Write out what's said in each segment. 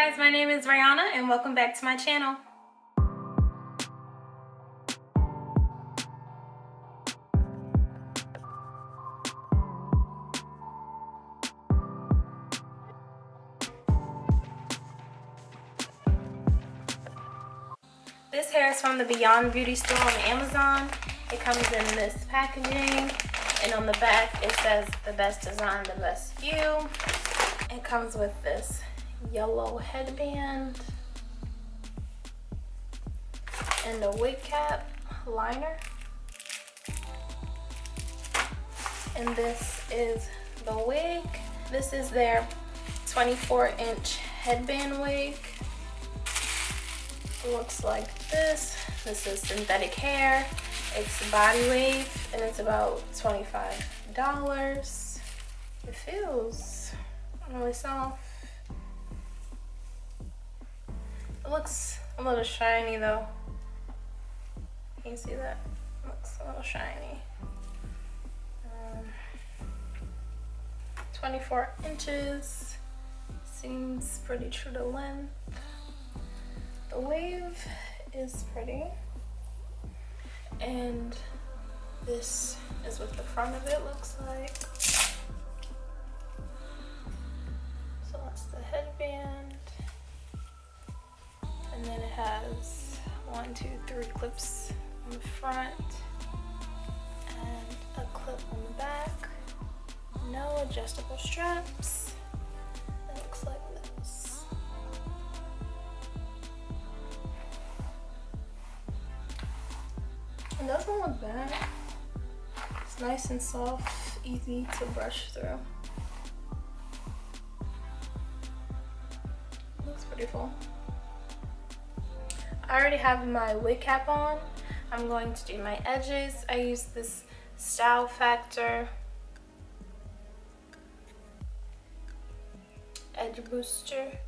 guys, my name is Rayona and welcome back to my channel. This hair is from the Beyond Beauty store on Amazon. It comes in this packaging and on the back it says the best design, the best view. It comes with this yellow headband and a wig cap liner, and this is the wig. This is their 24-inch headband wig. It looks like this. This is synthetic hair. It's body wave and it's about $25. It feels really soft. It looks a little shiny though. Can you see that? It looks a little shiny. 24 inches. Seems pretty true to length. The wave is pretty. And this is what the front of it looks like. So that's the headband. And then it has 1, 2, 3 clips on the front and a clip on the back. No adjustable straps. It looks like this. It doesn't look bad. It's nice and soft, easy to brush through. Looks pretty full. I already have my wig cap on. I'm going to do my edges. I use this Style Factor edge booster.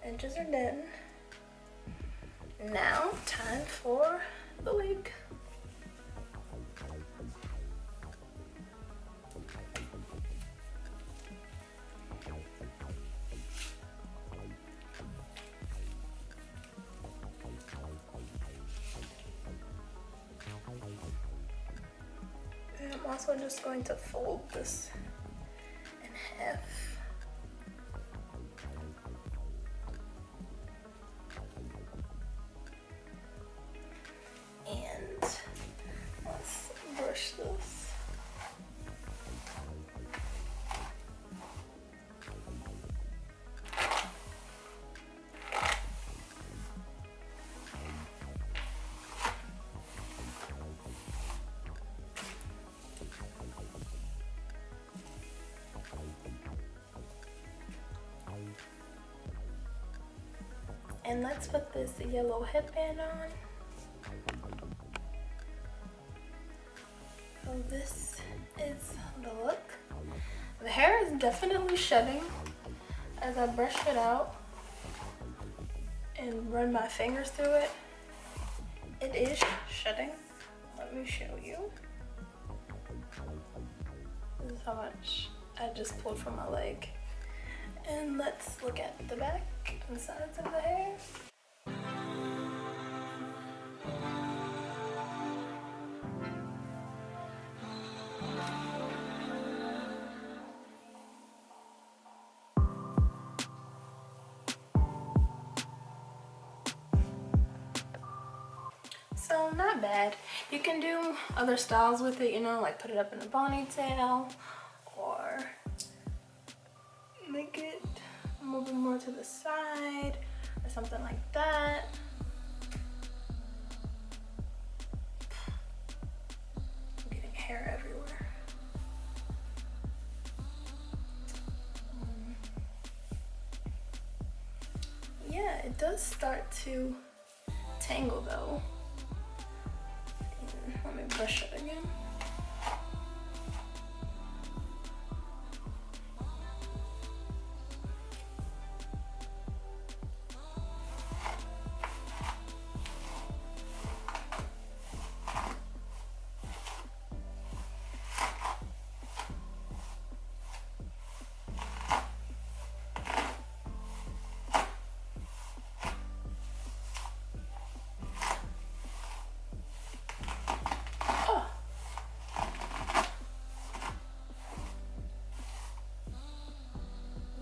Edges are done. Now, time for the wig. And I'm also just going to fold this in half. Brush this. And let's put this yellow headband on. So this is the look. The hair is definitely shedding as I brush it out and run my fingers through it. It is shedding. Let me show you. This is how much I just pulled from my leg. And let's look at the back and sides of the hair. So not bad. You can do other styles with it, you know, like put it up in a ponytail or make it move it more to the side or something like that. I'm getting hair everywhere. It does start to tangle though. And let me brush it again.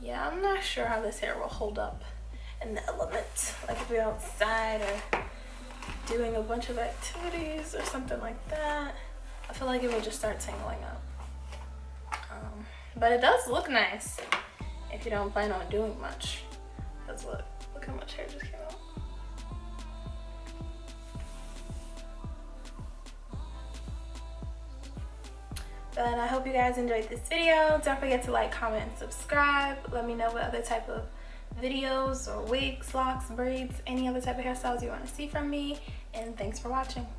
Yeah, I'm not sure how this hair will hold up in the element. Like if we're outside or doing a bunch of activities or something like that, I feel like it will just start tangling up. But it does look nice if you don't plan on doing much. Because look how much hair just came out. But I hope you guys enjoyed this video. Don't forget to like, comment, and subscribe. Let me know what other type of videos or wigs, locks, braids, any other type of hairstyles you want to see from me. And thanks for watching.